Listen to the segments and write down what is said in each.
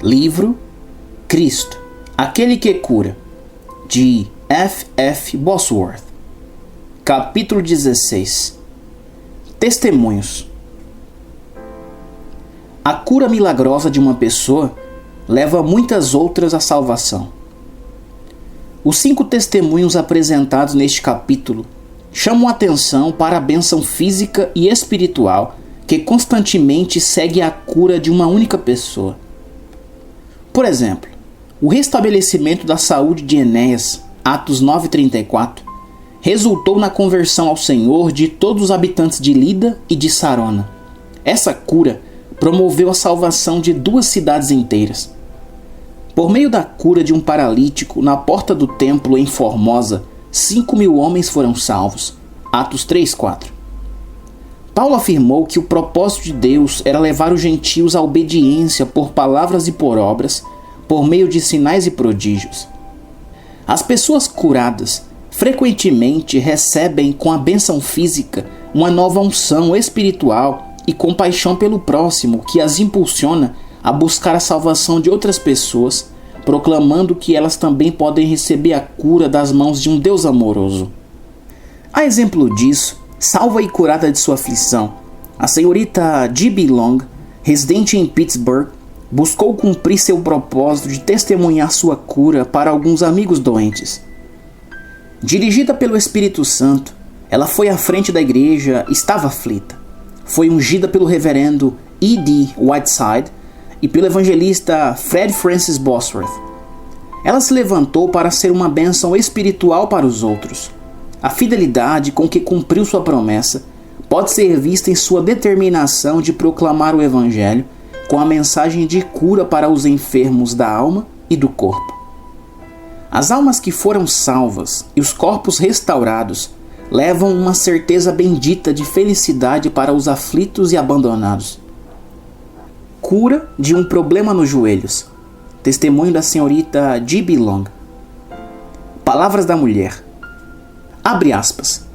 Livro Cristo, Aquele que Cura, de F. F. Bosworth. Capítulo 16. Testemunhos. A cura milagrosa de uma pessoa leva muitas outras à salvação. Os 5 testemunhos apresentados neste capítulo chamam atenção para a bênção física e espiritual que constantemente segue a cura de uma única pessoa. Por exemplo, o restabelecimento da saúde de Enéas, Atos 9:34, resultou na conversão ao Senhor de todos os habitantes de Lida e de Sarona. Essa cura promoveu a salvação de 2 cidades inteiras. Por meio da cura de um paralítico na porta do templo em Formosa, 5.000 homens foram salvos. Atos 3:4. Paulo afirmou que o propósito de Deus era levar os gentios à obediência por palavras e por obras, por meio de sinais e prodígios. As pessoas curadas frequentemente recebem com a bênção física uma nova unção espiritual e compaixão pelo próximo que as impulsiona a buscar a salvação de outras pessoas, proclamando que elas também podem receber a cura das mãos de um Deus amoroso. A exemplo disso, salva e curada de sua aflição, a senhorita G.B. Long, residente em Pittsburgh, buscou cumprir seu propósito de testemunhar sua cura para alguns amigos doentes. Dirigida pelo Espírito Santo, ela foi à frente da igreja e estava aflita. Foi ungida pelo reverendo E.D. Whiteside e pelo evangelista Fred Francis Bosworth. Ela se levantou para ser uma bênção espiritual para os outros. A fidelidade com que cumpriu sua promessa pode ser vista em sua determinação de proclamar o evangelho com a mensagem de cura para os enfermos da alma e do corpo. As almas que foram salvas e os corpos restaurados levam uma certeza bendita de felicidade para os aflitos e abandonados. Cura de um problema nos joelhos. Testemunho da senhorita G.B. Long. Palavras da mulher. Abre aspas.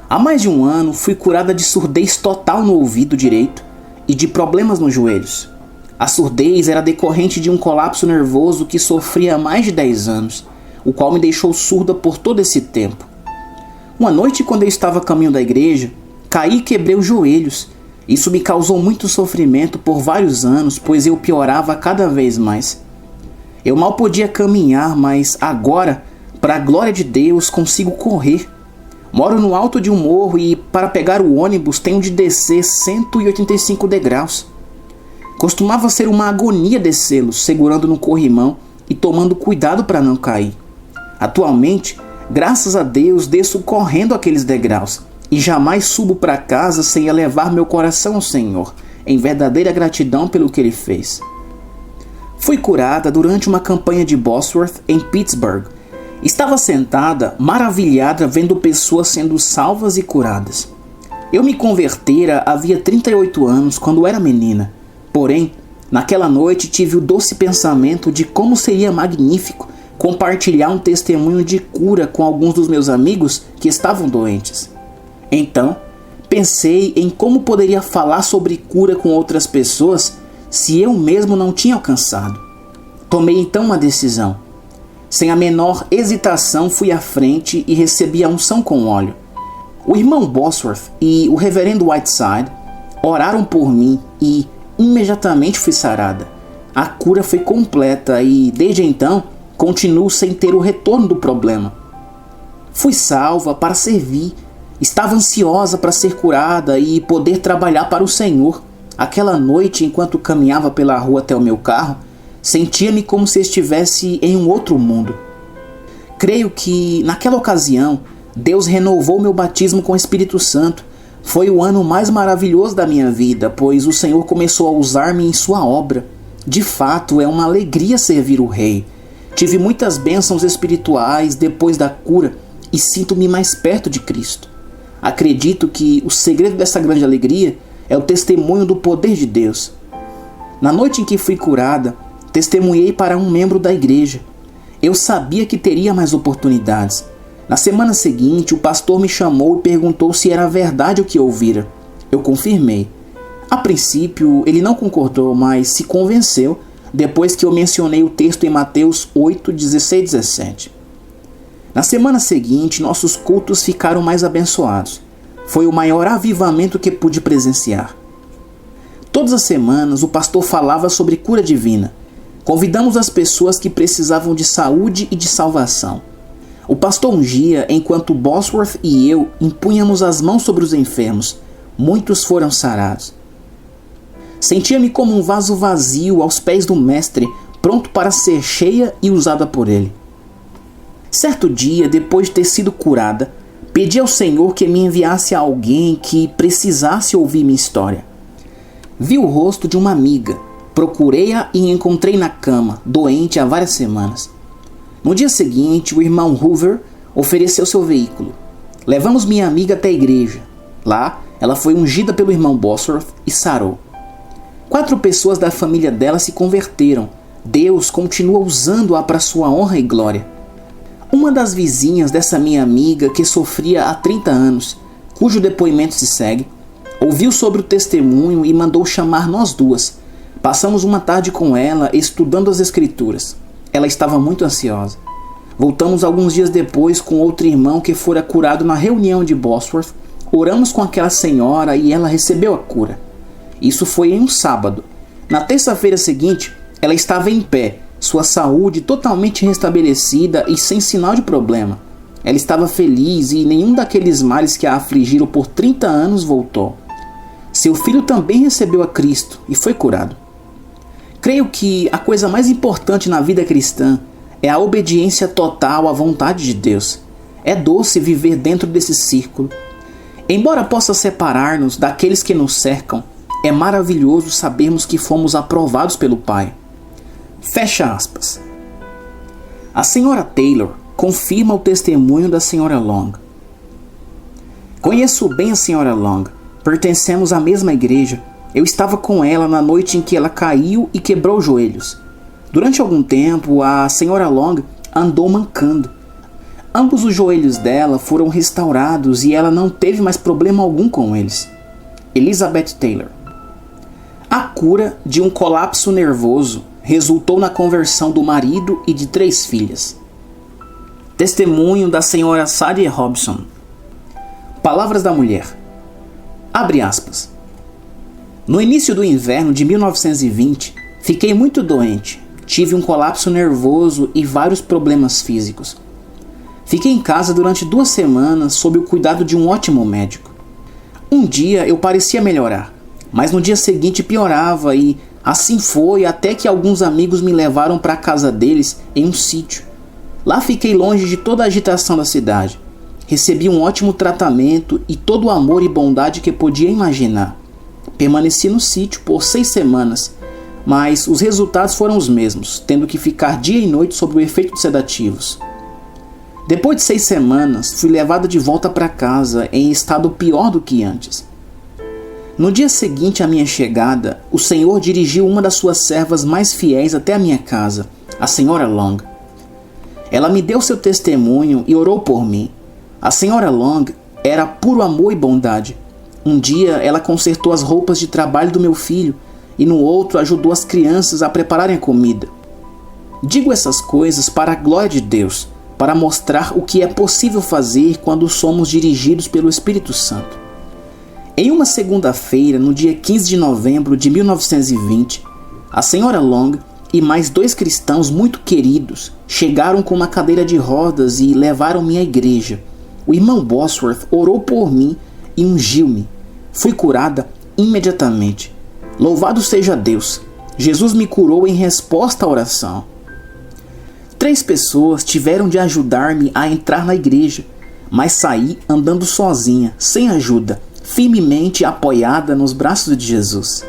Há mais de 1 ano fui curada de surdez total no ouvido direito e de problemas nos joelhos. A surdez era decorrente de um colapso nervoso que sofria há mais de 10 anos, o qual me deixou surda por todo esse tempo. Uma noite, quando eu estava a caminho da igreja, caí e quebrei os joelhos. Isso me causou muito sofrimento por vários anos, pois eu piorava cada vez mais. Eu mal podia caminhar, mas agora, para a glória de Deus, consigo correr. Moro no alto de um morro e, para pegar o ônibus, tenho de descer 185 degraus. Costumava ser uma agonia descê-los, segurando no corrimão e tomando cuidado para não cair. Atualmente, graças a Deus, desço correndo aqueles degraus e jamais subo para casa sem elevar meu coração ao Senhor, em verdadeira gratidão pelo que Ele fez. Fui curada durante uma campanha de Bosworth em Pittsburgh. Estava sentada, maravilhada, vendo pessoas sendo salvas e curadas. Eu me convertera havia 38 anos, quando era menina. Porém, naquela noite tive o doce pensamento de como seria magnífico compartilhar um testemunho de cura com alguns dos meus amigos que estavam doentes. Então, pensei em como poderia falar sobre cura com outras pessoas se eu mesmo não tinha alcançado. Tomei então uma decisão. Sem a menor hesitação fui à frente e recebi a unção com óleo. O irmão Bosworth e o reverendo Whiteside oraram por mim e imediatamente fui sarada. A cura foi completa e, desde então, continuo sem ter o retorno do problema. Fui salva para servir. Estava ansiosa para ser curada e poder trabalhar para o Senhor. Aquela noite, enquanto caminhava pela rua até o meu carro, sentia-me como se estivesse em um outro mundo. Creio que, naquela ocasião, Deus renovou meu batismo com o Espírito Santo. Foi o ano mais maravilhoso da minha vida, pois o Senhor começou a usar-me em sua obra. De fato, é uma alegria servir o Rei. Tive muitas bênçãos espirituais depois da cura e sinto-me mais perto de Cristo. Acredito que o segredo dessa grande alegria é o testemunho do poder de Deus. Na noite em que fui curada, testemunhei para um membro da igreja. Eu sabia que teria mais oportunidades. Na semana seguinte, o pastor me chamou e perguntou se era verdade o que ouvira. Eu confirmei. A princípio, ele não concordou, mas se convenceu depois que eu mencionei o texto em Mateus 8, 16 e 17. Na semana seguinte, nossos cultos ficaram mais abençoados. Foi o maior avivamento que pude presenciar. Todas as semanas, o pastor falava sobre cura divina. Convidamos as pessoas que precisavam de saúde e de salvação. O pastor ungia enquanto Bosworth e eu impunhamos as mãos sobre os enfermos. Muitos foram sarados. Sentia-me como um vaso vazio aos pés do mestre, pronto para ser cheia e usada por ele. Certo dia, depois de ter sido curada, pedi ao Senhor que me enviasse alguém que precisasse ouvir minha história. Vi o rosto de uma amiga. Procurei-a e encontrei na cama, doente há várias semanas. No dia seguinte, o irmão Hoover ofereceu seu veículo. Levamos minha amiga até a igreja. Lá, ela foi ungida pelo irmão Bosworth e sarou. 4 pessoas da família dela se converteram. Deus continua usando-a para sua honra e glória. Uma das vizinhas dessa minha amiga, que sofria há 30 anos, cujo depoimento se segue, ouviu sobre o testemunho e mandou chamar nós duas. Passamos uma tarde com ela estudando as escrituras. Ela estava muito ansiosa. Voltamos alguns dias depois com outro irmão que fora curado na reunião de Bosworth. Oramos com aquela senhora e ela recebeu a cura. Isso foi em um sábado. Na terça-feira seguinte, ela estava em pé, sua saúde totalmente restabelecida e sem sinal de problema. Ela estava feliz e nenhum daqueles males que a afligiram por 30 anos voltou. Seu filho também recebeu a Cristo e foi curado. Creio que a coisa mais importante na vida cristã é a obediência total à vontade de Deus. É doce viver dentro desse círculo. Embora possa separar-nos daqueles que nos cercam, é maravilhoso sabermos que fomos aprovados pelo Pai. Fecha aspas. A senhora Taylor confirma o testemunho da senhora Long. Conheço bem a senhora Long. Pertencemos à mesma igreja. Eu estava com ela na noite em que ela caiu e quebrou os joelhos. Durante algum tempo, a senhora Long andou mancando. Ambos os joelhos dela foram restaurados e ela não teve mais problema algum com eles. Elizabeth Taylor. A cura de um colapso nervoso resultou na conversão do marido e de 3 filhas. Testemunho da senhora Sadie Robson. Palavras da mulher. Abre aspas. No início do inverno de 1920, fiquei muito doente. Tive um colapso nervoso e vários problemas físicos. Fiquei em casa durante 2 semanas sob o cuidado de um ótimo médico. Um dia eu parecia melhorar, mas no dia seguinte piorava e assim foi até que alguns amigos me levaram para a casa deles em um sítio. Lá fiquei longe de toda a agitação da cidade. Recebi um ótimo tratamento e todo o amor e bondade que podia imaginar. Permaneci no sítio por 6 semanas, mas os resultados foram os mesmos, tendo que ficar dia e noite sob o efeito de sedativos. Depois de 6 semanas, fui levada de volta para casa em estado pior do que antes. No dia seguinte à minha chegada, o Senhor dirigiu uma das suas servas mais fiéis até a minha casa, a senhora Long. Ela me deu seu testemunho e orou por mim. A senhora Long era puro amor e bondade. Um dia ela consertou as roupas de trabalho do meu filho e no outro ajudou as crianças a prepararem a comida. Digo essas coisas para a glória de Deus, para mostrar o que é possível fazer quando somos dirigidos pelo Espírito Santo. Em uma segunda-feira, no dia 15 de novembro de 1920, a senhora Long e mais 2 cristãos muito queridos chegaram com uma cadeira de rodas e levaram-me à igreja. O irmão Bosworth orou por mim e ungiu-me. Fui curada imediatamente. Louvado seja Deus! Jesus me curou em resposta à oração. 3 pessoas tiveram de ajudar-me a entrar na igreja, mas saí andando sozinha, sem ajuda, firmemente apoiada nos braços de Jesus.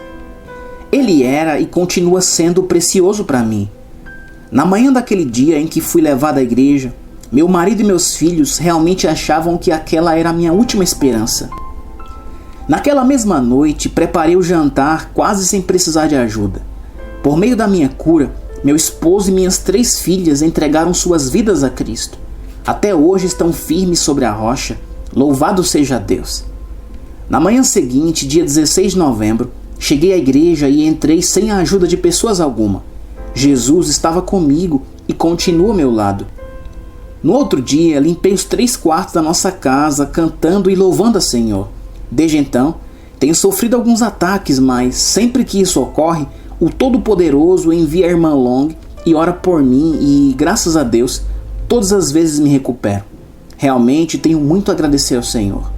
Ele era e continua sendo precioso para mim. Na manhã daquele dia em que fui levada à igreja, meu marido e meus filhos realmente achavam que aquela era a minha última esperança. Naquela mesma noite, preparei o jantar quase sem precisar de ajuda. Por meio da minha cura, meu esposo e minhas 3 filhas entregaram suas vidas a Cristo. Até hoje estão firmes sobre a rocha. Louvado seja Deus! Na manhã seguinte, dia 16 de novembro, cheguei à igreja e entrei sem a ajuda de pessoas alguma. Jesus estava comigo e continua ao meu lado. No outro dia, limpei os 3 quartos da nossa casa, cantando e louvando a Senhor. Desde então, tenho sofrido alguns ataques, mas sempre que isso ocorre, o Todo-Poderoso envia a irmã Long e ora por mim e, graças a Deus, todas as vezes me recupero. Realmente tenho muito a agradecer ao Senhor.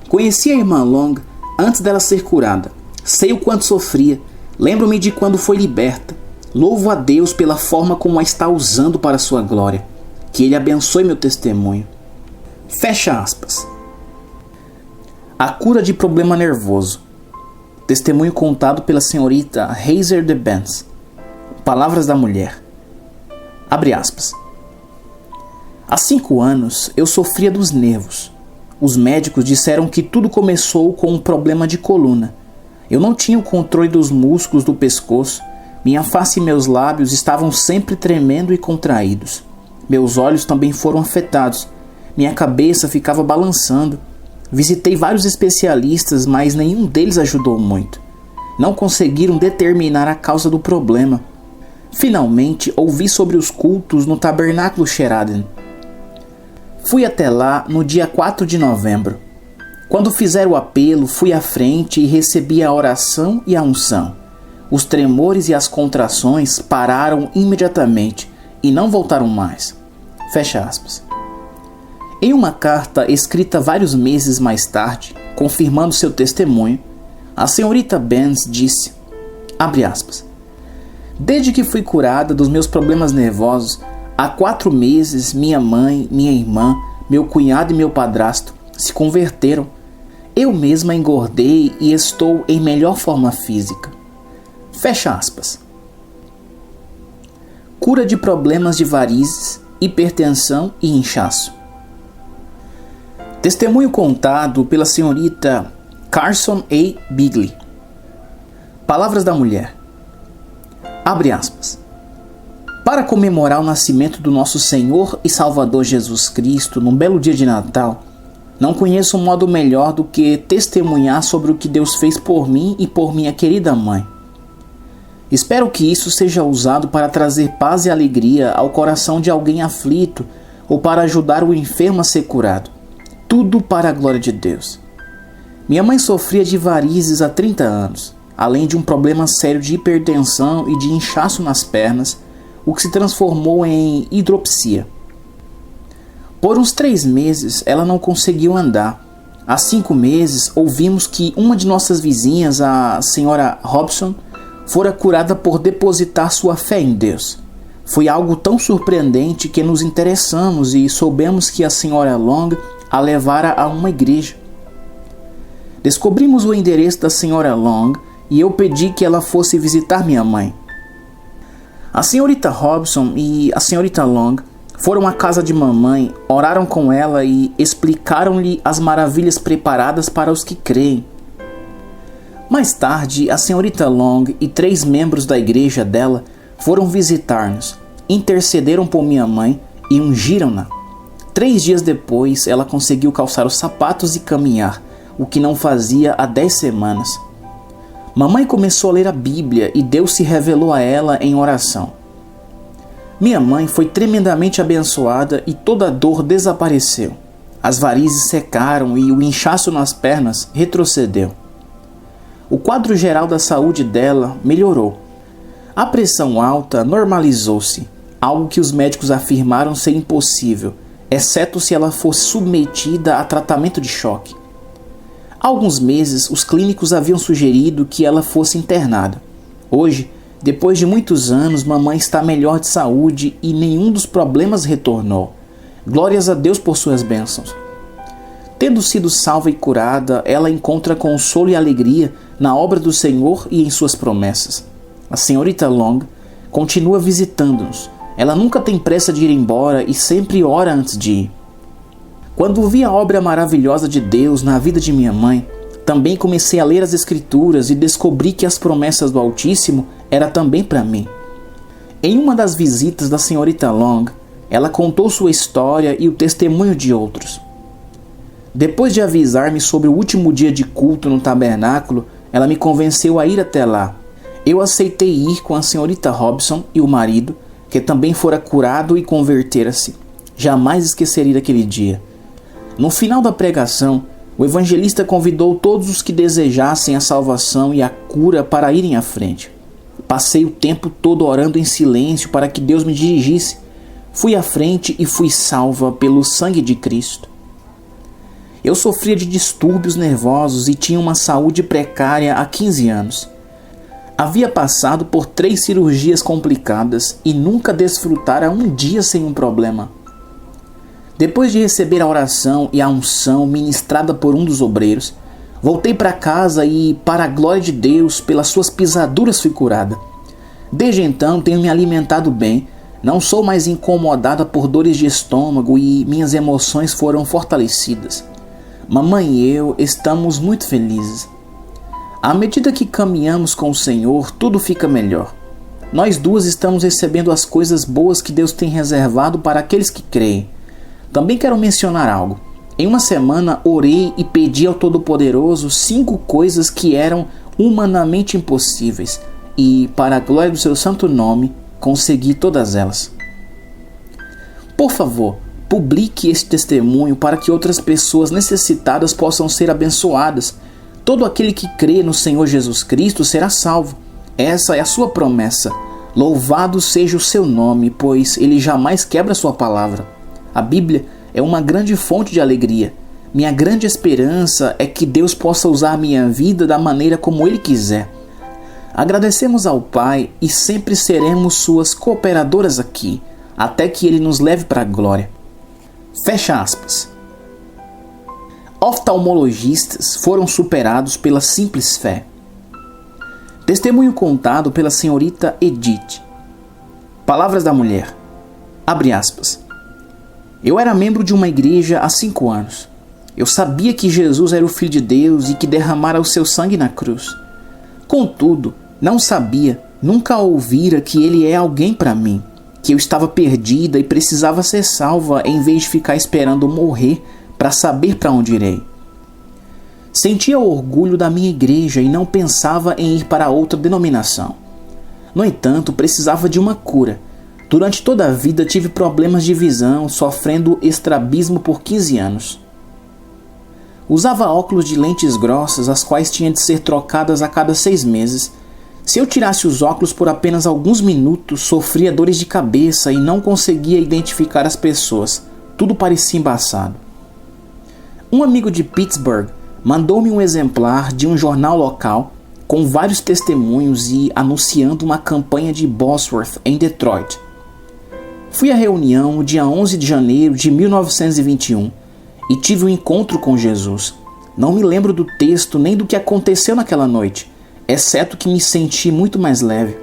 Conheci a irmã Long antes dela ser curada. Sei o quanto sofria. Lembro-me de quando foi liberta. Louvo a Deus pela forma como a está usando para a sua glória. Que Ele abençoe meu testemunho. Fecha aspas. A cura de problema nervoso. Testemunho contado pela senhorita Hazer de Benz. Palavras da mulher. Abre aspas. Há 5 anos eu sofria dos nervos. Os médicos disseram que tudo começou com um problema de coluna. Eu não tinha o controle dos músculos do pescoço. Minha face e meus lábios estavam sempre tremendo e contraídos. Meus olhos também foram afetados. Minha cabeça ficava balançando. Visitei vários especialistas, mas nenhum deles ajudou muito. Não conseguiram determinar a causa do problema. Finalmente, ouvi sobre os cultos no Tabernáculo Sheraden. Fui até lá no dia 4 de novembro. Quando fizeram o apelo, fui à frente e recebi a oração e a unção. Os tremores e as contrações pararam imediatamente e não voltaram mais. Fecha aspas. Em uma carta escrita vários meses mais tarde, confirmando seu testemunho, a senhorita Benz disse, abre aspas, desde que fui curada dos meus problemas nervosos, há 4 meses minha mãe, minha irmã, meu cunhado e meu padrasto se converteram. Eu mesma engordei e estou em melhor forma física. Fecha aspas. Cura de problemas de varizes, hipertensão e inchaço. Testemunho contado pela senhorita Carson A. Bigley. Palavras da mulher. Abre aspas. Para comemorar o nascimento do nosso Senhor e Salvador Jesus Cristo num belo dia de Natal, não conheço um modo melhor do que testemunhar sobre o que Deus fez por mim e por minha querida mãe. Espero que isso seja usado para trazer paz e alegria ao coração de alguém aflito ou para ajudar o enfermo a ser curado. Tudo para a glória de Deus. Minha mãe sofria de varizes há 30 anos, além de um problema sério de hipertensão e de inchaço nas pernas, o que se transformou em hidropsia. Por uns 3 meses ela não conseguiu andar. Há 5 meses ouvimos que uma de nossas vizinhas, a senhora Robson, fora curada por depositar sua fé em Deus. Foi algo tão surpreendente que nos interessamos e soubemos que a senhora Long a levara a uma igreja. Descobrimos o endereço da senhora Long e eu pedi que ela fosse visitar minha mãe. A senhorita Robson e a senhorita Long foram à casa de mamãe, oraram com ela e explicaram-lhe as maravilhas preparadas para os que creem. Mais tarde, a senhorita Long e 3 membros da igreja dela foram visitar-nos, intercederam por minha mãe e ungiram-na. 3 dias depois, ela conseguiu calçar os sapatos e caminhar, o que não fazia há 10 semanas. Mamãe começou a ler a Bíblia e Deus se revelou a ela em oração. Minha mãe foi tremendamente abençoada e toda a dor desapareceu. As varizes secaram e o inchaço nas pernas retrocedeu. O quadro geral da saúde dela melhorou. A pressão alta normalizou-se, algo que os médicos afirmaram ser impossível, exceto se ela fosse submetida a tratamento de choque. Há alguns meses, os clínicos haviam sugerido que ela fosse internada. Hoje, depois de muitos anos, mamãe está melhor de saúde e nenhum dos problemas retornou. Glórias a Deus por suas bênçãos. Tendo sido salva e curada, ela encontra consolo e alegria na obra do Senhor e em suas promessas. A senhorita Long continua visitando-nos. Ela nunca tem pressa de ir embora e sempre ora antes de ir. Quando vi a obra maravilhosa de Deus na vida de minha mãe, também comecei a ler as Escrituras e descobri que as promessas do Altíssimo eram também para mim. Em uma das visitas da senhorita Long, ela contou sua história e o testemunho de outros. Depois de avisar-me sobre o último dia de culto no tabernáculo, ela me convenceu a ir até lá. eu aceitei ir com a senhorita Robson e o marido, que também fora curado e convertera-se. Jamais esquecerei daquele dia. No final da pregação, o evangelista convidou todos os que desejassem a salvação e a cura para irem à frente. Passei o tempo todo orando em silêncio para que Deus me dirigisse. Fui à frente e fui salva pelo sangue de Cristo. Eu sofria de distúrbios nervosos e tinha uma saúde precária há 15 anos. Havia passado por 3 cirurgias complicadas e nunca desfrutara um dia sem um problema. Depois de receber a oração e a unção ministrada por um dos obreiros, voltei para casa e, para a glória de Deus, pelas suas pisaduras fui curada. Desde então tenho me alimentado bem, não sou mais incomodada por dores de estômago e minhas emoções foram fortalecidas. Mamãe e eu estamos muito felizes. À medida que caminhamos com o Senhor, tudo fica melhor. Nós duas estamos recebendo as coisas boas que Deus tem reservado para aqueles que creem. Também quero mencionar algo. Em uma semana orei e pedi ao Todo-Poderoso 5 coisas que eram humanamente impossíveis e, para a glória do seu santo nome, consegui todas elas. Por favor, publique este testemunho para que outras pessoas necessitadas possam ser abençoadas. Todo aquele que crê no Senhor Jesus Cristo será salvo. Essa é a sua promessa. Louvado seja o seu nome, pois ele jamais quebra sua palavra. A Bíblia é uma grande fonte de alegria. Minha grande esperança é que Deus possa usar minha vida da maneira como Ele quiser. Agradecemos ao Pai e sempre seremos suas cooperadoras aqui, até que Ele nos leve para a glória. Fecha aspas. Oftalmologistas foram superados pela simples fé. Testemunho contado pela senhorita Edith. Palavras da mulher. Abre aspas. Eu era membro de uma igreja há 5 anos. Eu sabia que Jesus era o Filho de Deus e que derramara o seu sangue na cruz. Contudo, não sabia, nunca ouvira que Ele é alguém para mim, que eu estava perdida e precisava ser salva em vez de ficar esperando morrer para saber para onde irei. Sentia orgulho da minha igreja e não pensava em ir para outra denominação. No entanto, precisava de uma cura. Durante toda a vida tive problemas de visão, sofrendo estrabismo por 15 anos. Usava óculos de lentes grossas, as quais tinham de ser trocadas a cada 6 meses. Se eu tirasse os óculos por apenas alguns minutos, sofria dores de cabeça e não conseguia identificar as pessoas. Tudo parecia embaçado. Um amigo de Pittsburgh mandou-me um exemplar de um jornal local com vários testemunhos e anunciando uma campanha de Bosworth em Detroit. Fui à reunião no dia 11 de janeiro de 1921 e tive um encontro com Jesus. Não me lembro do texto nem do que aconteceu naquela noite, exceto que me senti muito mais leve.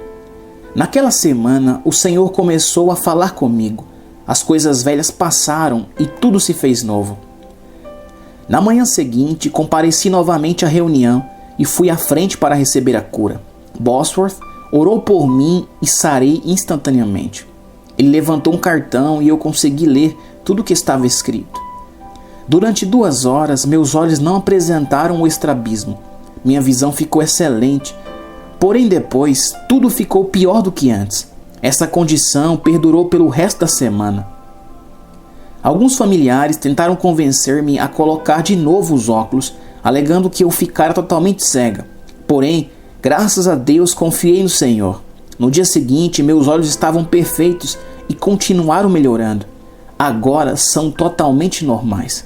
Naquela semana, o Senhor começou a falar comigo. As coisas velhas passaram e tudo se fez novo. Na manhã seguinte, compareci novamente à reunião e fui à frente para receber a cura. Bosworth orou por mim e sarei instantaneamente. Ele levantou um cartão e eu consegui ler tudo o que estava escrito. Durante 2 horas, meus olhos não apresentaram o estrabismo. Minha visão ficou excelente. Porém, depois, tudo ficou pior do que antes. Essa condição perdurou pelo resto da semana. Alguns familiares tentaram convencer-me a colocar de novo os óculos, alegando que eu ficara totalmente cega. Porém, graças a Deus, confiei no Senhor. No dia seguinte, meus olhos estavam perfeitos e continuaram melhorando. Agora são totalmente normais.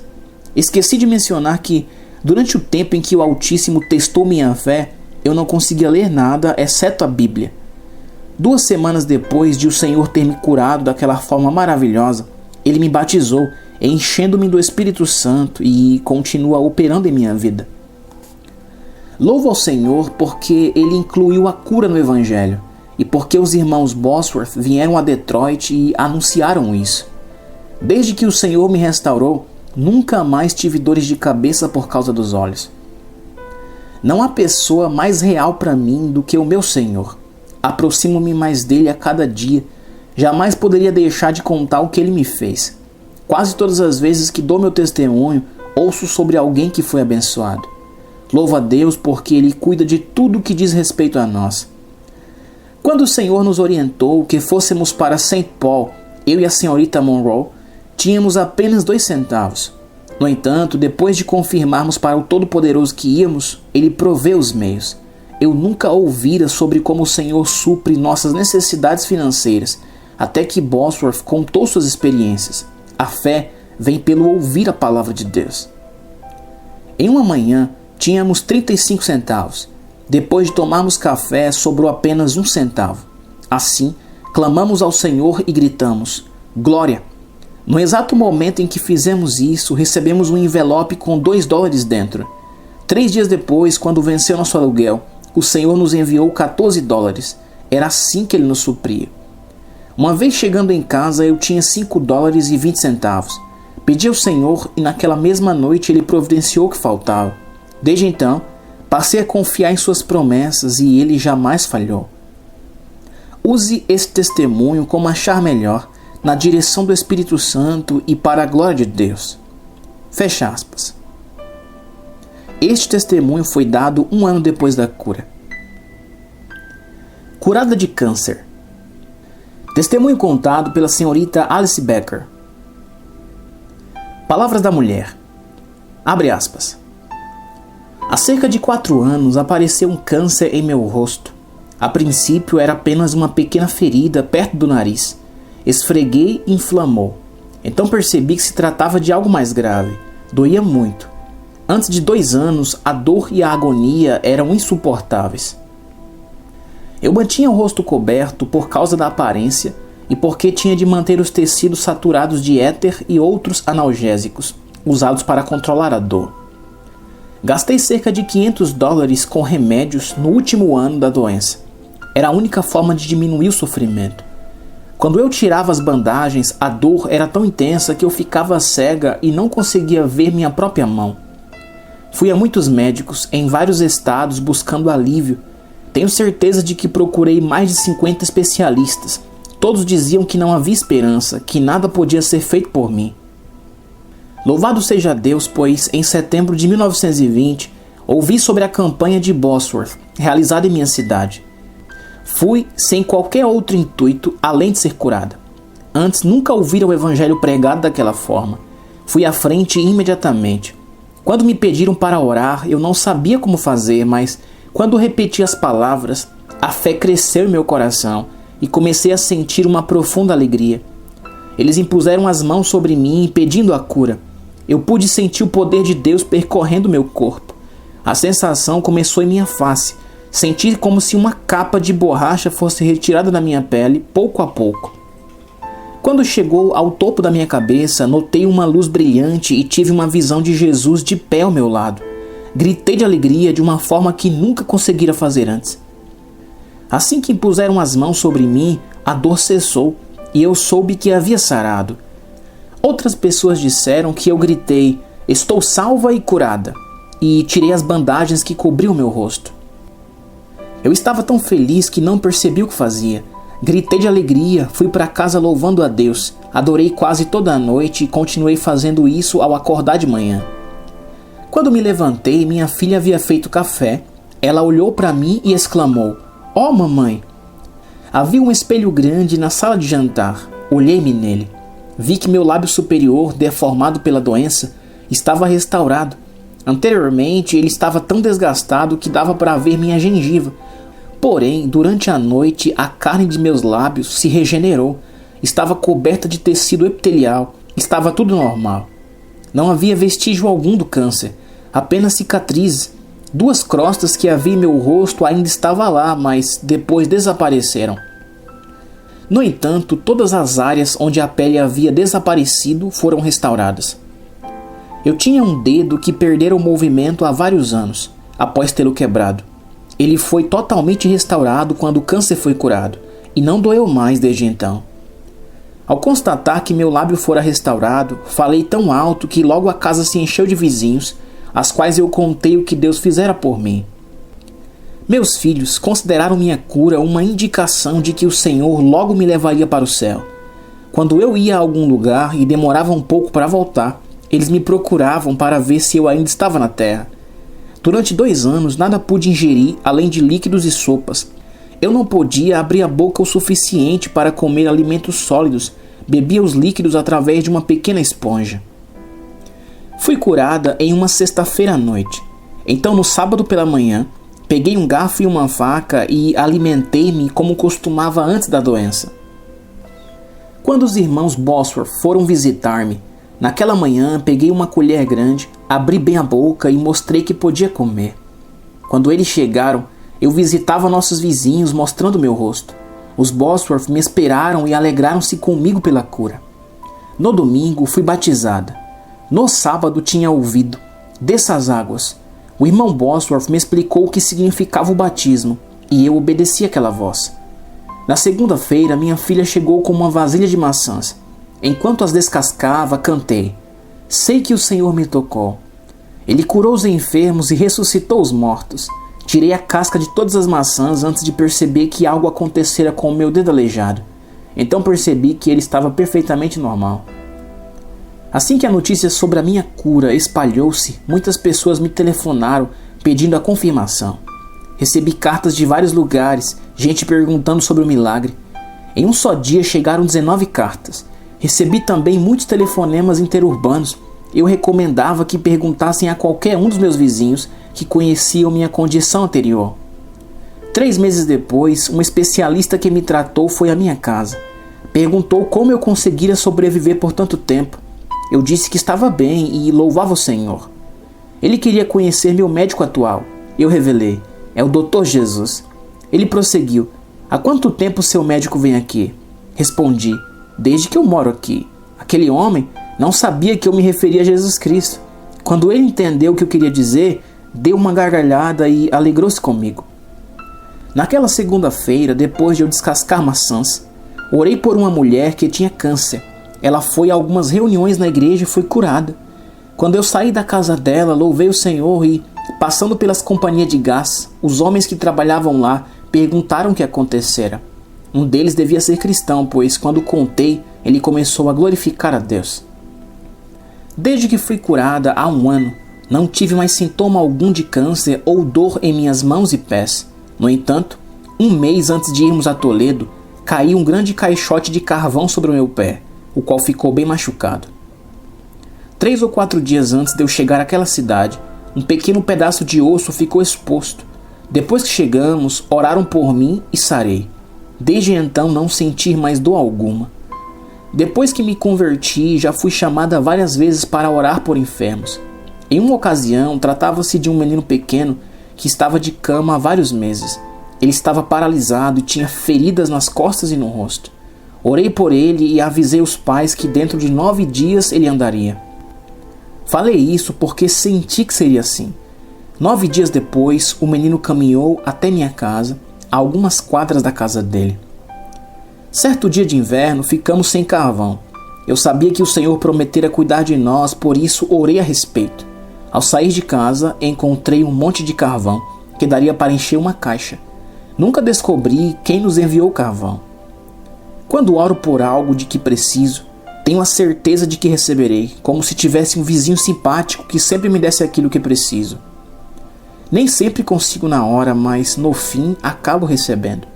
Esqueci de mencionar que, durante o tempo em que o Altíssimo testou minha fé, eu não conseguia ler nada exceto a Bíblia. 2 semanas depois de o Senhor ter me curado daquela forma maravilhosa, Ele me batizou, enchendo-me do Espírito Santo e continua operando em minha vida. Louvo ao Senhor porque Ele incluiu a cura no Evangelho e porque os irmãos Bosworth vieram a Detroit e anunciaram isso. Desde que o Senhor me restaurou, nunca mais tive dores de cabeça por causa dos olhos. Não há pessoa mais real para mim do que o meu Senhor. Aproximo-me mais dele a cada dia. Jamais poderia deixar de contar o que ele me fez. Quase todas as vezes que dou meu testemunho, ouço sobre alguém que foi abençoado. Louvo a Deus porque Ele cuida de tudo que diz respeito a nós. Quando o Senhor nos orientou que fôssemos para St. Paul, eu e a senhorita Monroe, tínhamos apenas 2 centavos. No entanto, depois de confirmarmos para o Todo-Poderoso que íamos, Ele proveu os meios. Eu nunca ouvira sobre como o Senhor supre nossas necessidades financeiras, até que Bosworth contou suas experiências. A fé vem pelo ouvir a palavra de Deus. Em uma manhã, tínhamos 35 centavos. Depois de tomarmos café, sobrou apenas 1 centavo. Assim, clamamos ao Senhor e gritamos: Glória! No exato momento em que fizemos isso, recebemos um envelope com $2 dentro. 3 dias depois, quando venceu nosso aluguel, o Senhor nos enviou $14. Era assim que Ele nos supria. Uma vez chegando em casa, eu tinha $5,20. Pedi ao Senhor e naquela mesma noite Ele providenciou o que faltava. Desde então, passei a confiar em suas promessas e Ele jamais falhou. Use esse testemunho como achar melhor, na direção do Espírito Santo e para a glória de Deus. Fecha aspas. Este testemunho foi dado 1 ano depois da cura. Curada de câncer. Testemunho contado pela senhorita Alice Becker. Palavras da mulher. Abre aspas. Há cerca de 4 anos apareceu um câncer em meu rosto. A princípio era apenas uma pequena ferida perto do nariz. Esfreguei e inflamou. Então percebi que se tratava de algo mais grave. Doía muito. Antes de 2 anos, a dor e a agonia eram insuportáveis. Eu mantinha o rosto coberto por causa da aparência e porque tinha de manter os tecidos saturados de éter e outros analgésicos, usados para controlar a dor. Gastei cerca de $500 com remédios no último ano da doença. Era a única forma de diminuir o sofrimento. Quando eu tirava as bandagens, a dor era tão intensa que eu ficava cega e não conseguia ver minha própria mão. Fui a muitos médicos em vários estados buscando alívio. Tenho certeza de que procurei mais de 50 especialistas. Todos diziam que não havia esperança, que nada podia ser feito por mim. Louvado seja Deus, pois em setembro de 1920 ouvi sobre a campanha de Bosworth, realizada em minha cidade. Fui sem qualquer outro intuito além de ser curada. Antes nunca ouvira o evangelho pregado daquela forma. Fui à frente imediatamente. Quando me pediram para orar, eu não sabia como fazer, mas quando repeti as palavras, a fé cresceu em meu coração e comecei a sentir uma profunda alegria. Eles impuseram as mãos sobre mim pedindo a cura. Eu pude sentir o poder de Deus percorrendo meu corpo. A sensação começou em minha face. Senti como se uma capa de borracha fosse retirada da minha pele, pouco a pouco. Quando chegou ao topo da minha cabeça, notei uma luz brilhante e tive uma visão de Jesus de pé ao meu lado. Gritei de alegria de uma forma que nunca conseguira fazer antes. Assim que impuseram as mãos sobre mim, a dor cessou e eu soube que havia sarado. Outras pessoas disseram que eu gritei, estou salva e curada, e tirei as bandagens que cobriam meu rosto. Eu estava tão feliz que não percebi o que fazia. Gritei de alegria, fui para casa louvando a Deus, adorei quase toda a noite e continuei fazendo isso ao acordar de manhã. Quando me levantei, minha filha havia feito café. Ela olhou para mim e exclamou, "Oh, mamãe!" Havia um espelho grande na sala de jantar. Olhei-me nele. Vi que meu lábio superior, deformado pela doença, estava restaurado. Anteriormente, ele estava tão desgastado que dava para ver minha gengiva. Porém, durante a noite, a carne de meus lábios se regenerou. Estava coberta de tecido epitelial. Estava tudo normal. Não havia vestígio algum do câncer. Apenas cicatrizes. 2 crostas que havia em meu rosto ainda estavam lá, mas depois desapareceram. No entanto, todas as áreas onde a pele havia desaparecido foram restauradas. Eu tinha um dedo que perdera o movimento há vários anos, após tê-lo quebrado. Ele foi totalmente restaurado quando o câncer foi curado, e não doeu mais desde então. Ao constatar que meu lábio fora restaurado, falei tão alto que logo a casa se encheu de vizinhos, às quais eu contei o que Deus fizera por mim. Meus filhos consideraram minha cura uma indicação de que o Senhor logo me levaria para o céu. Quando eu ia a algum lugar e demorava um pouco para voltar, eles me procuravam para ver se eu ainda estava na terra. Durante 2 anos nada pude ingerir além de líquidos e sopas. Eu não podia abrir a boca o suficiente para comer alimentos sólidos, bebia os líquidos através de uma pequena esponja. Fui curada em uma sexta-feira à noite. Então, no sábado pela manhã, peguei um garfo e uma faca e alimentei-me como costumava antes da doença. Quando os irmãos Bosworth foram visitar-me, naquela manhã peguei uma colher grande, abri bem a boca e mostrei que podia comer. Quando eles chegaram, eu visitava nossos vizinhos mostrando meu rosto. Os Bosworth me esperaram e alegraram-se comigo pela cura. No domingo fui batizada. No sábado tinha ouvido: desça as águas. O irmão Bosworth me explicou o que significava o batismo e eu obedeci aquela voz. Na segunda-feira minha filha chegou com uma vasilha de maçãs. Enquanto as descascava, cantei: sei que o Senhor me tocou. Ele curou os enfermos e ressuscitou os mortos. Tirei a casca de todas as maçãs antes de perceber que algo acontecera com o meu dedo aleijado. Então percebi que ele estava perfeitamente normal. Assim que a notícia sobre a minha cura espalhou-se, muitas pessoas me telefonaram pedindo a confirmação. Recebi cartas de vários lugares, gente perguntando sobre o milagre. Em um só dia chegaram 19 cartas. Recebi também muitos telefonemas interurbanos. Eu recomendava que perguntassem a qualquer um dos meus vizinhos que conheciam minha condição anterior. 3 meses depois, um especialista que me tratou foi à minha casa. Perguntou como eu conseguira sobreviver por tanto tempo. Eu disse que estava bem e louvava o Senhor. Ele queria conhecer meu médico atual. Eu revelei: é o Dr. Jesus. Ele prosseguiu: há quanto tempo seu médico vem aqui? Respondi: desde que eu moro aqui. Aquele homem não sabia que eu me referia a Jesus Cristo. Quando ele entendeu o que eu queria dizer, deu uma gargalhada e alegrou-se comigo. Naquela segunda-feira, depois de eu descascar maçãs, orei por uma mulher que tinha câncer. Ela foi a algumas reuniões na igreja e foi curada. Quando eu saí da casa dela, louvei o Senhor e, passando pelas companhias de gás, os homens que trabalhavam lá perguntaram o que acontecera. Um deles devia ser cristão, pois quando contei, ele começou a glorificar a Deus. Desde que fui curada há 1 ano, não tive mais sintoma algum de câncer ou dor em minhas mãos e pés. No entanto, 1 mês antes de irmos a Toledo, caiu um grande caixote de carvão sobre o meu pé, o qual ficou bem machucado. 3 ou 4 dias antes de eu chegar àquela cidade, um pequeno pedaço de osso ficou exposto. Depois que chegamos, oraram por mim e sarei. Desde então não senti mais dor alguma. Depois que me converti, já fui chamada várias vezes para orar por enfermos. Em uma ocasião, tratava-se de um menino pequeno que estava de cama há vários meses. Ele estava paralisado e tinha feridas nas costas e no rosto. Orei por ele e avisei os pais que dentro de 9 dias ele andaria. Falei isso porque senti que seria assim. 9 dias depois, o menino caminhou até minha casa, a algumas quadras da casa dele. Certo dia de inverno, ficamos sem carvão. Eu sabia que o Senhor prometera cuidar de nós, por isso orei a respeito. Ao sair de casa, encontrei um monte de carvão, que daria para encher uma caixa. Nunca descobri quem nos enviou o carvão. Quando oro por algo de que preciso, tenho a certeza de que receberei, como se tivesse um vizinho simpático que sempre me desse aquilo que preciso. Nem sempre consigo na hora, mas no fim acabo recebendo.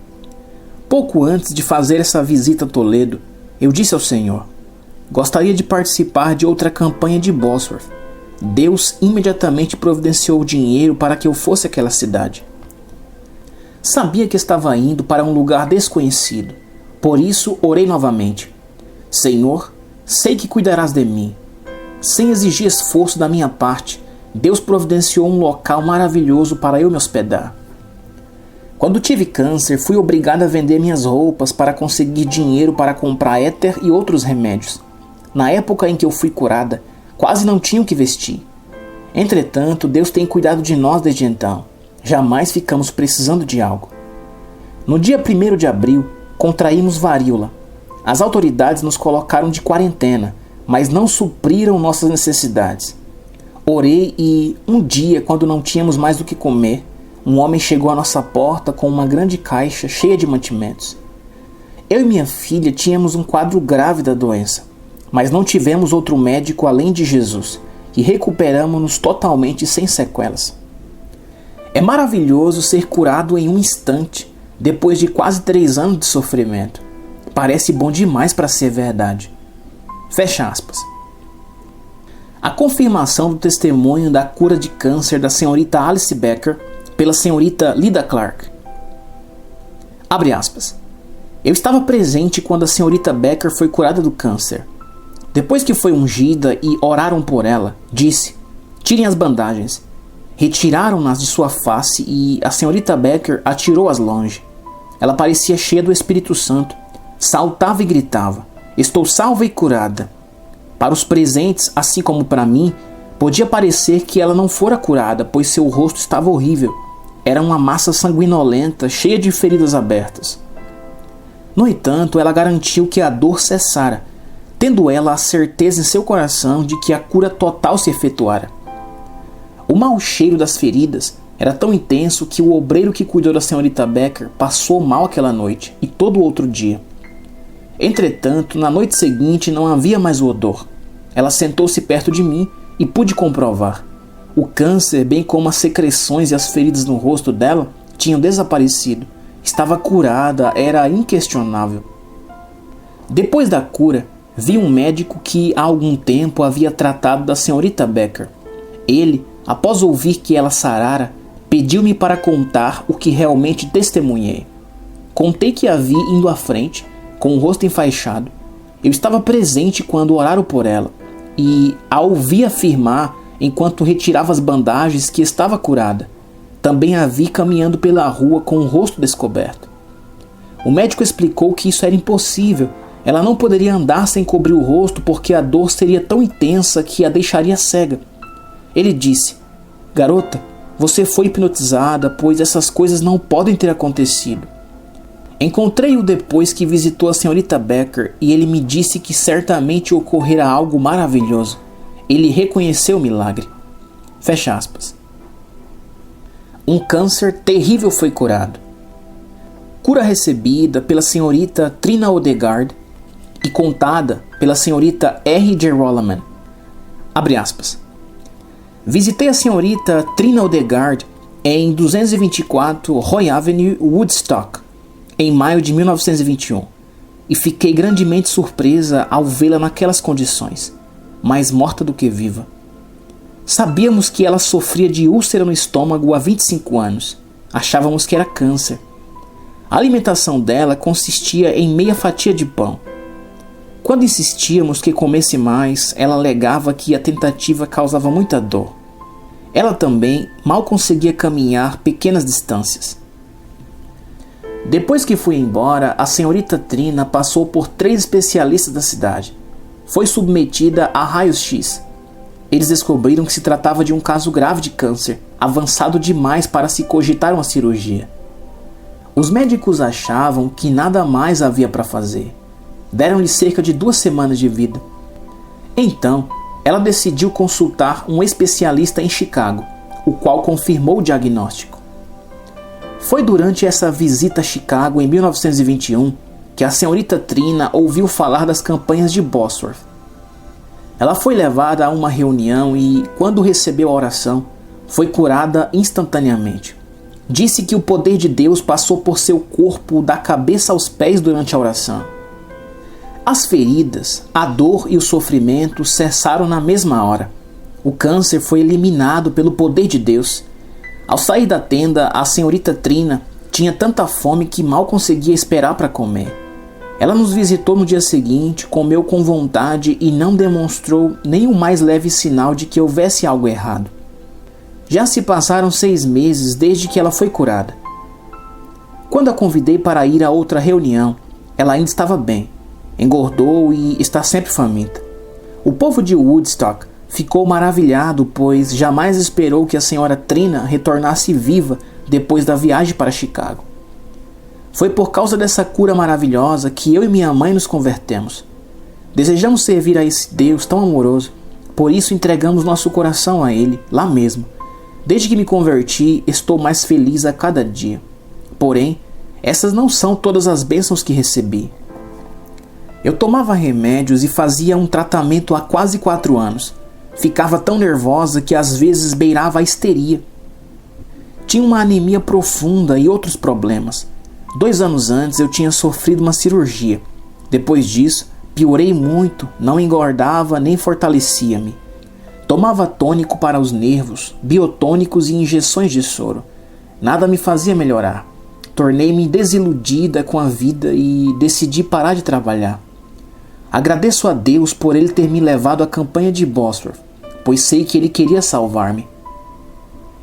Pouco antes de fazer essa visita a Toledo, eu disse ao Senhor: gostaria de participar de outra campanha de Bosworth. Deus imediatamente providenciou o dinheiro para que eu fosse àquela cidade. Sabia que estava indo para um lugar desconhecido. Por isso orei novamente: Senhor, sei que cuidarás de mim. Sem exigir esforço da minha parte, Deus providenciou um local maravilhoso para eu me hospedar. Quando tive câncer, fui obrigada a vender minhas roupas para conseguir dinheiro para comprar éter e outros remédios. Na época em que eu fui curada, quase não tinha o que vestir. Entretanto, Deus tem cuidado de nós desde então. Jamais ficamos precisando de algo. No dia 1º de abril, contraímos varíola. As autoridades nos colocaram de quarentena, mas não supriram nossas necessidades. Orei e, um dia, quando não tínhamos mais do que comer, um homem chegou à nossa porta com uma grande caixa cheia de mantimentos. Eu e minha filha tínhamos um quadro grave da doença, mas não tivemos outro médico além de Jesus, e recuperamos-nos totalmente sem sequelas. É maravilhoso ser curado em um instante. depois de quase 3 anos de sofrimento. Parece bom demais para ser verdade. Fecha aspas. A confirmação do testemunho da cura de câncer da senhorita Alice Becker pela senhorita Lida Clark. Abre aspas. Eu estava presente quando a senhorita Becker foi curada do câncer. Depois que foi ungida e oraram por ela, disse: tirem as bandagens. Retiraram-nas de sua face e a senhorita Becker atirou-as longe. Ela parecia cheia do Espírito Santo. Saltava e gritava: estou salva e curada. Para os presentes, assim como para mim, podia parecer que ela não fora curada, pois seu rosto estava horrível. Era uma massa sanguinolenta, cheia de feridas abertas. No entanto, ela garantiu que a dor cessara, tendo ela a certeza em seu coração de que a cura total se efetuara. O mau cheiro das feridas era tão intenso que o obreiro que cuidou da senhorita Becker passou mal aquela noite e todo o outro dia. Entretanto, na noite seguinte não havia mais o odor. Ela sentou-se perto de mim e pude comprovar. O câncer, bem como as secreções e as feridas no rosto dela, tinham desaparecido. Estava curada, era inquestionável. Depois da cura, vi um médico que há algum tempo havia tratado da senhorita Becker. Ele, após ouvir que ela sarara, pediu-me para contar o que realmente testemunhei. Contei que a vi indo à frente, com o rosto enfaixado. Eu estava presente quando oraram por ela, e a ouvi afirmar, enquanto retirava as bandagens, que estava curada. Também a vi caminhando pela rua com o rosto descoberto. O médico explicou que isso era impossível. Ela não poderia andar sem cobrir o rosto porque a dor seria tão intensa que a deixaria cega. Ele disse: garota, você foi hipnotizada, pois essas coisas não podem ter acontecido. Encontrei-o depois que visitou a senhorita Becker e ele me disse que certamente ocorrera algo maravilhoso. Ele reconheceu o milagre. Fecha aspas. Um câncer terrível foi curado. Cura recebida pela senhorita Trina Odegaard e contada pela senhorita R. J. Rolleman. Abre aspas. Visitei a senhorita Trina Odegaard em 224 Roy Avenue, Woodstock, em maio de 1921, e fiquei grandemente surpresa ao vê-la naquelas condições, mais morta do que viva. Sabíamos que ela sofria de úlcera no estômago há 25 anos. Achávamos que era câncer. A alimentação dela consistia em meia fatia de pão. Quando insistíamos que comesse mais, ela alegava que a tentativa causava muita dor. Ela também mal conseguia caminhar pequenas distâncias. Depois que fui embora, a senhorita Trina passou por 3 especialistas da cidade. Foi submetida a raios-x. Eles descobriram que se tratava de um caso grave de câncer, avançado demais para se cogitar uma cirurgia. Os médicos achavam que nada mais havia para fazer. Deram-lhe cerca de 2 semanas de vida. Então, ela decidiu consultar um especialista em Chicago, o qual confirmou o diagnóstico. Foi durante essa visita a Chicago em 1921 que a senhorita Trina ouviu falar das campanhas de Bosworth. Ela foi levada a uma reunião e, quando recebeu a oração, foi curada instantaneamente. Disse que o poder de Deus passou por seu corpo da cabeça aos pés durante a oração. As feridas, a dor e o sofrimento cessaram na mesma hora. O câncer foi eliminado pelo poder de Deus. Ao sair da tenda, a senhorita Trina tinha tanta fome que mal conseguia esperar para comer. Ela nos visitou no dia seguinte, comeu com vontade e não demonstrou nem o mais leve sinal de que houvesse algo errado. Já se passaram 6 meses desde que ela foi curada. Quando a convidei para ir a outra reunião, ela ainda estava bem, engordou e está sempre faminta. O povo de Woodstock ficou maravilhado, pois jamais esperou que a senhora Trina retornasse viva depois da viagem para Chicago. Foi por causa dessa cura maravilhosa que eu e minha mãe nos convertemos. Desejamos servir a esse Deus tão amoroso, por isso entregamos nosso coração a Ele, lá mesmo. Desde que me converti, estou mais feliz a cada dia. Porém, essas não são todas as bênçãos que recebi. Eu tomava remédios e fazia um tratamento há quase 4 anos. Ficava tão nervosa que às vezes beirava a histeria. Tinha uma anemia profunda e outros problemas. 2 anos antes eu tinha sofrido uma cirurgia. Depois disso, piorei muito, não engordava nem fortalecia-me. Tomava tônico para os nervos, biotônicos e injeções de soro. Nada me fazia melhorar. Tornei-me desiludida com a vida e decidi parar de trabalhar. Agradeço a Deus por Ele ter me levado à campanha de Bosworth, pois sei que Ele queria salvar-me.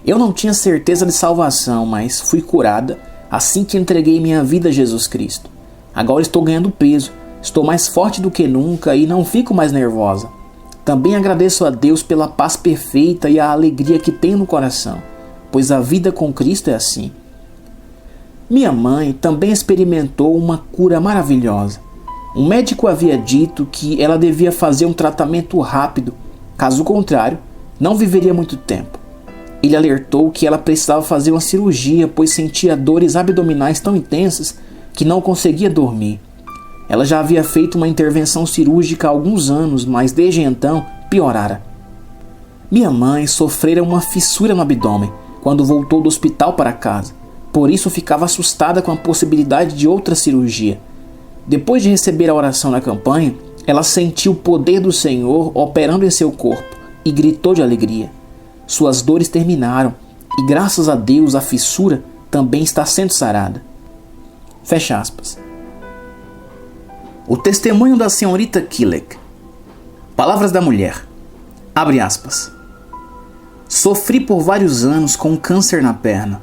Eu não tinha certeza de salvação, mas fui curada assim que entreguei minha vida a Jesus Cristo. Agora estou ganhando peso, estou mais forte do que nunca e não fico mais nervosa. Também agradeço a Deus pela paz perfeita e a alegria que tenho no coração, pois a vida com Cristo é assim. Minha mãe também experimentou uma cura maravilhosa. Um médico havia dito que ela devia fazer um tratamento rápido, caso contrário, não viveria muito tempo. Ele alertou que ela precisava fazer uma cirurgia, pois sentia dores abdominais tão intensas que não conseguia dormir. Ela já havia feito uma intervenção cirúrgica há alguns anos, mas desde então piorara. Minha mãe sofrera uma fissura no abdômen quando voltou do hospital para casa. Por isso ficava assustada com a possibilidade de outra cirurgia. Depois de receber a oração na campanha, ela sentiu o poder do Senhor operando em seu corpo e gritou de alegria. Suas dores terminaram e graças a Deus a fissura também está sendo sarada. Fecha aspas. O testemunho da senhorita Killick. Palavras da mulher. Abre aspas. Sofri por vários anos com um câncer na perna.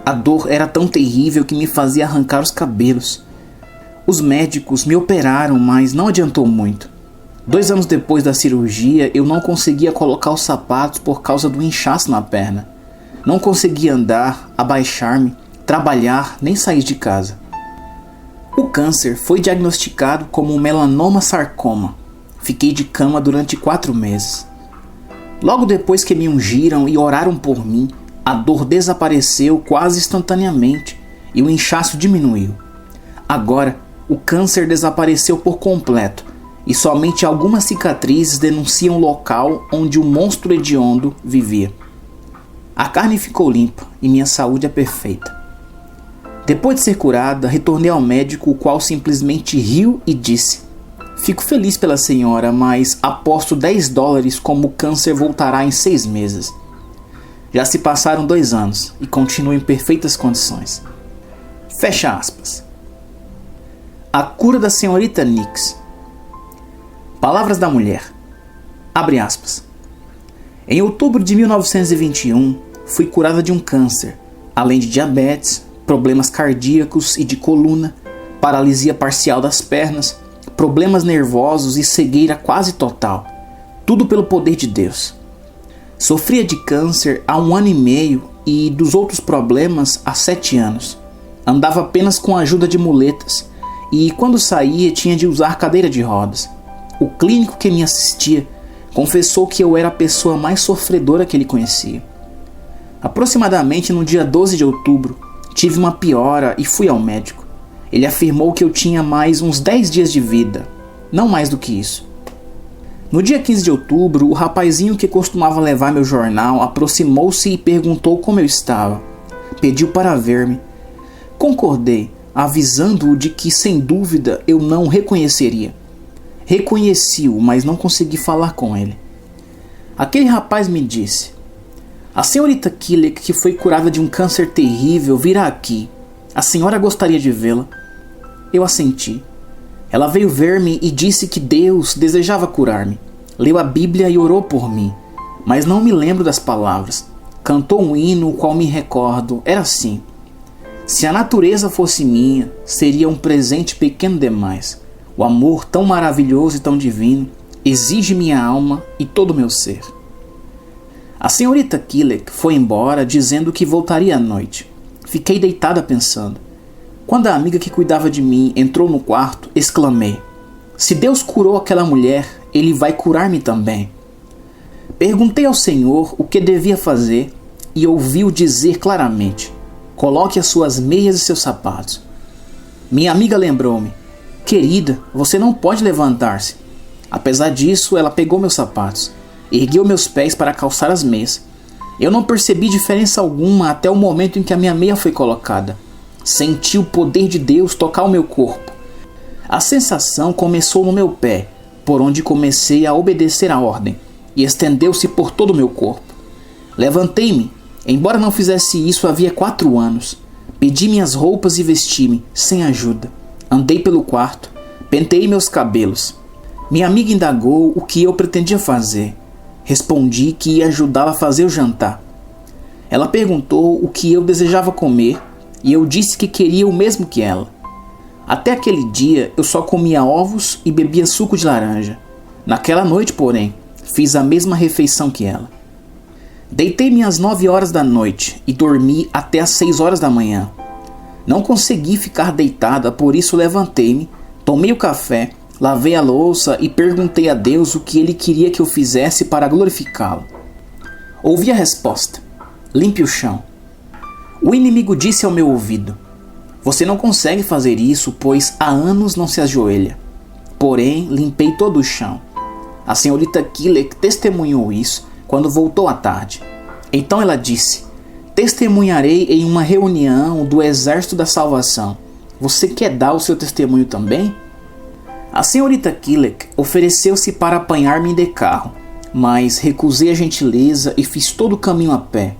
A dor era tão terrível que me fazia arrancar os cabelos. Os médicos me operaram, mas não adiantou muito. 2 anos depois da cirurgia, eu não conseguia colocar os sapatos por causa do inchaço na perna. Não conseguia andar, abaixar-me, trabalhar, nem sair de casa. O câncer foi diagnosticado como um melanoma sarcoma. Fiquei de cama durante 4 meses. Logo depois que me ungiram e oraram por mim, a dor desapareceu quase instantaneamente e o inchaço diminuiu. Agora, o câncer desapareceu por completo e somente algumas cicatrizes denunciam o local onde o monstro hediondo vivia. A carne ficou limpa e minha saúde é perfeita. Depois de ser curada, retornei ao médico, o qual simplesmente riu e disse: "Fico feliz pela senhora, mas aposto $10 como o câncer voltará em 6 meses. Já se passaram 2 anos e continuo em perfeitas condições." Fecha aspas. A cura da senhorita Nix. Palavras da mulher. Abre aspas. Em outubro de 1921, fui curada de um câncer, além de diabetes, problemas cardíacos e de coluna, paralisia parcial das pernas, problemas nervosos e cegueira quase total. Tudo pelo poder de Deus. Sofria de câncer há 1 ano e meio e dos outros problemas há 7 anos. Andava apenas com a ajuda de muletas e quando saía tinha de usar cadeira de rodas. O clínico que me assistia confessou que eu era a pessoa mais sofredora que ele conhecia. Aproximadamente no dia 12 de outubro, tive uma piora e fui ao médico. Ele afirmou que eu tinha mais uns 10 dias de vida, não mais do que isso. No dia 15 de outubro, o rapazinho que costumava levar meu jornal aproximou-se e perguntou como eu estava. Pediu para ver-me. Concordei, avisando-o de que sem dúvida eu não o reconheceria. Reconheci-o, mas não consegui falar com ele. Aquele rapaz me disse: "A senhorita Killick, que foi curada de um câncer terrível, virá aqui. A senhora gostaria de vê-la?" Eu assenti. Ela veio ver-me e disse que Deus desejava curar-me. Leu a Bíblia e orou por mim, mas não me lembro das palavras. Cantou um hino, o qual me recordo. Era assim: "Se a natureza fosse minha, seria um presente pequeno demais. O amor tão maravilhoso e tão divino exige minha alma e todo o meu ser." A senhorita Killick foi embora dizendo que voltaria à noite. Fiquei deitada pensando. Quando a amiga que cuidava de mim entrou no quarto, exclamei: "Se Deus curou aquela mulher, Ele vai curar-me também." Perguntei ao Senhor o que devia fazer e ouvi-o dizer claramente: "Coloque as suas meias e seus sapatos." Minha amiga lembrou-me: "Querida, você não pode levantar-se." Apesar disso, ela pegou meus sapatos, ergueu meus pés para calçar as meias. Eu não percebi diferença alguma até o momento em que a minha meia foi colocada. Senti o poder de Deus tocar o meu corpo. A sensação começou no meu pé, por onde comecei a obedecer a ordem, e estendeu-se por todo o meu corpo. Levantei-me, embora não fizesse isso havia 4 anos. Pedi minhas roupas e vesti-me, sem ajuda. Andei pelo quarto, penteei meus cabelos. Minha amiga indagou o que eu pretendia fazer. Respondi que ia ajudá-la a fazer o jantar. Ela perguntou o que eu desejava comer e eu disse que queria o mesmo que ela. Até aquele dia eu só comia ovos e bebia suco de laranja. Naquela noite, porém, fiz a mesma refeição que ela. Deitei-me às 9 horas da noite e dormi até às 6 horas da manhã. Não consegui ficar deitada, por isso levantei-me, tomei o café, lavei a louça e perguntei a Deus o que Ele queria que eu fizesse para glorificá-lo. Ouvi a resposta: limpe o chão. O inimigo disse ao meu ouvido: você não consegue fazer isso, pois há anos não se ajoelha. Porém, limpei todo o chão. A senhorita Killek testemunhou isso quando voltou à tarde. Então ela disse: testemunharei em uma reunião do Exército da Salvação. Você quer dar o seu testemunho também? A senhorita Killek ofereceu-se para apanhar-me de carro, mas recusei a gentileza e fiz todo o caminho a pé.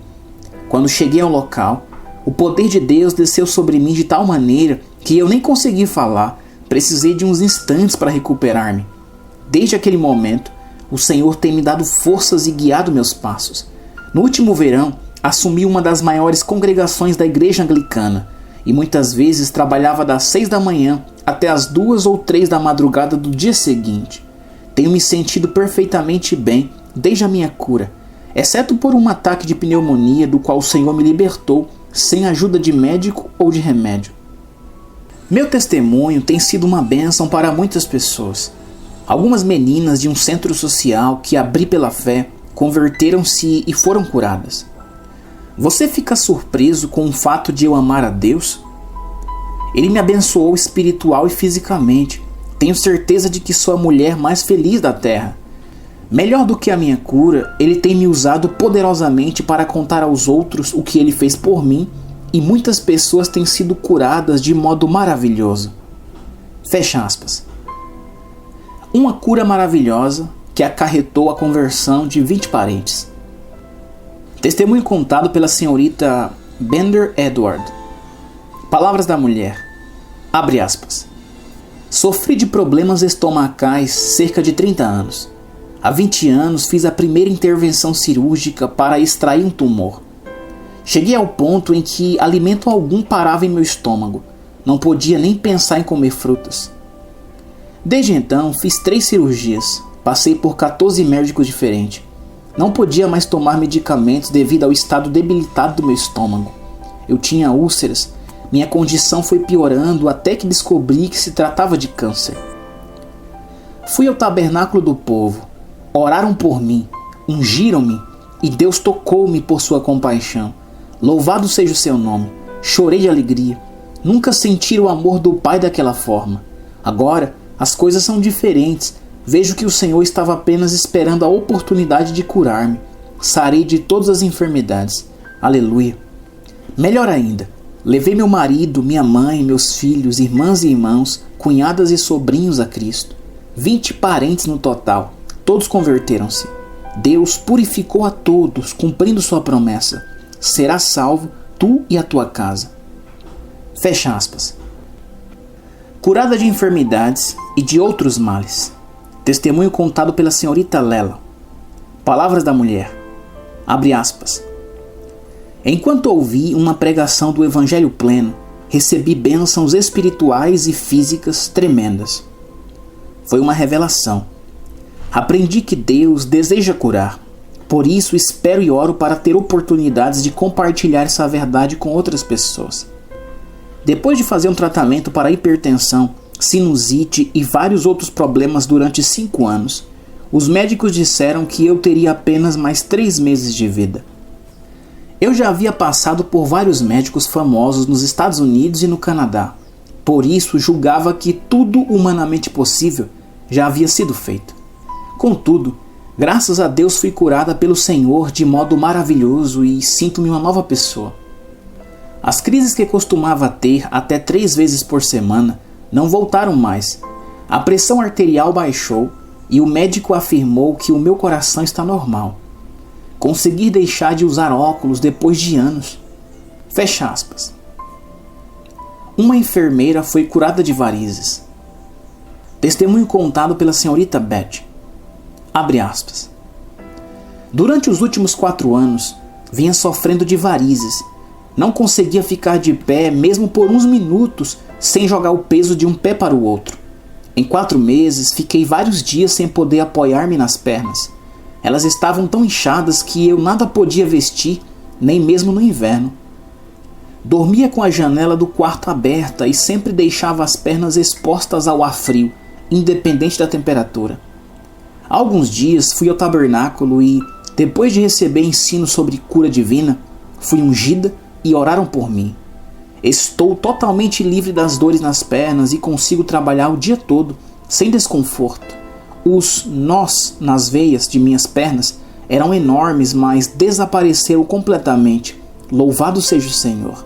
Quando cheguei ao local, o poder de Deus desceu sobre mim de tal maneira que eu nem consegui falar. Precisei de uns instantes para recuperar-me. Desde aquele momento, o Senhor tem me dado forças e guiado meus passos. No último verão, assumi uma das maiores congregações da igreja anglicana e muitas vezes trabalhava das 6 da manhã até as 2 ou 3 da madrugada do dia seguinte. Tenho me sentido perfeitamente bem desde a minha cura, exceto por um ataque de pneumonia do qual o Senhor me libertou sem ajuda de médico ou de remédio. Meu testemunho tem sido uma bênção para muitas pessoas. Algumas meninas de um centro social que abri pela fé converteram-se e foram curadas. Você fica surpreso com o fato de eu amar a Deus? Ele me abençoou espiritual e fisicamente. Tenho certeza de que sou a mulher mais feliz da terra. Melhor do que a minha cura, Ele tem me usado poderosamente para contar aos outros o que Ele fez por mim, e muitas pessoas têm sido curadas de modo maravilhoso. Fecha aspas. Uma cura maravilhosa que acarretou a conversão de 20 parentes. Testemunho contado pela senhorita Bender Edward. Palavras da mulher. Abre aspas. Sofri de problemas estomacais cerca de 30 anos. Há 20 anos fiz a primeira intervenção cirúrgica para extrair um tumor. Cheguei ao ponto em que alimento algum parava em meu estômago. Não podia nem pensar em comer frutas. Desde então fiz 3 cirurgias. Passei por 14 médicos diferentes. Não podia mais tomar medicamentos devido ao estado debilitado do meu estômago. Eu tinha úlceras. Minha condição foi piorando até que descobri que se tratava de câncer. Fui ao tabernáculo do povo. Oraram por mim, ungiram-me e Deus tocou-me por sua compaixão. Louvado seja o seu nome. Chorei de alegria. Nunca senti o amor do Pai daquela forma. Agora as coisas são diferentes. Vejo que o Senhor estava apenas esperando a oportunidade de curar-me. Sarei de todas as enfermidades. Aleluia. Melhor ainda, levei meu marido, minha mãe, meus filhos, irmãs e irmãos, cunhadas e sobrinhos a Cristo. 20 parentes no total. Todos converteram-se. Deus purificou a todos, cumprindo sua promessa. Serás salvo, tu e a tua casa. Fecha aspas. Curada de enfermidades e de outros males. Testemunho contado pela senhorita Lela. Palavras da mulher. Abre aspas. Enquanto ouvi uma pregação do Evangelho pleno, recebi bênçãos espirituais e físicas tremendas. Foi uma revelação. Aprendi que Deus deseja curar. Por isso espero e oro para ter oportunidades de compartilhar essa verdade com outras pessoas. Depois de fazer um tratamento para hipertensão, sinusite e vários outros problemas durante 5 anos, os médicos disseram que eu teria apenas mais 3 meses de vida. Eu já havia passado por vários médicos famosos nos Estados Unidos e no Canadá. Por isso julgava que tudo humanamente possível já havia sido feito. Contudo, graças a Deus fui curada pelo Senhor de modo maravilhoso e sinto-me uma nova pessoa. As crises que costumava ter até 3 vezes por semana não voltaram mais. A pressão arterial baixou e o médico afirmou que o meu coração está normal. Consegui deixar de usar óculos depois de anos. Fecha aspas. Uma enfermeira foi curada de varizes. Testemunho contado pela senhorita Beth. Abre aspas. Durante os últimos 4 anos, vinha sofrendo de varizes. Não conseguia ficar de pé mesmo por uns minutos sem jogar o peso de um pé para o outro. Em 4 meses, fiquei vários dias sem poder apoiar-me nas pernas. Elas estavam tão inchadas que eu nada podia vestir, nem mesmo no inverno. Dormia com a janela do quarto aberta e sempre deixava as pernas expostas ao ar frio, independente da temperatura. Há alguns dias fui ao tabernáculo e, depois de receber ensino sobre cura divina, fui ungida e oraram por mim. Estou totalmente livre das dores nas pernas e consigo trabalhar o dia todo, sem desconforto. Os nós nas veias de minhas pernas eram enormes, mas desapareceram completamente. Louvado seja o Senhor.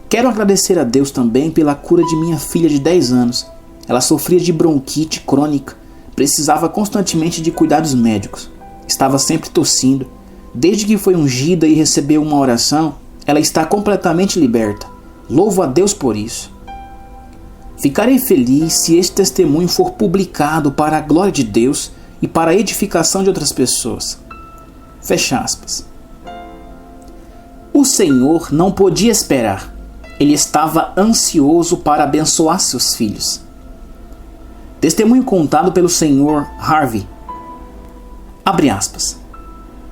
Quero agradecer a Deus também pela cura de minha filha de 10 anos. Ela sofria de bronquite crônica, precisava constantemente de cuidados médicos. Estava sempre tossindo. Desde que foi ungida e recebeu uma oração, ela está completamente liberta. Louvo a Deus por isso. Ficarei feliz se este testemunho for publicado para a glória de Deus e para a edificação de outras pessoas. Fecha aspas. O Senhor não podia esperar. Ele estava ansioso para abençoar seus filhos. Testemunho contado pelo Sr. Harvey. Abre aspas.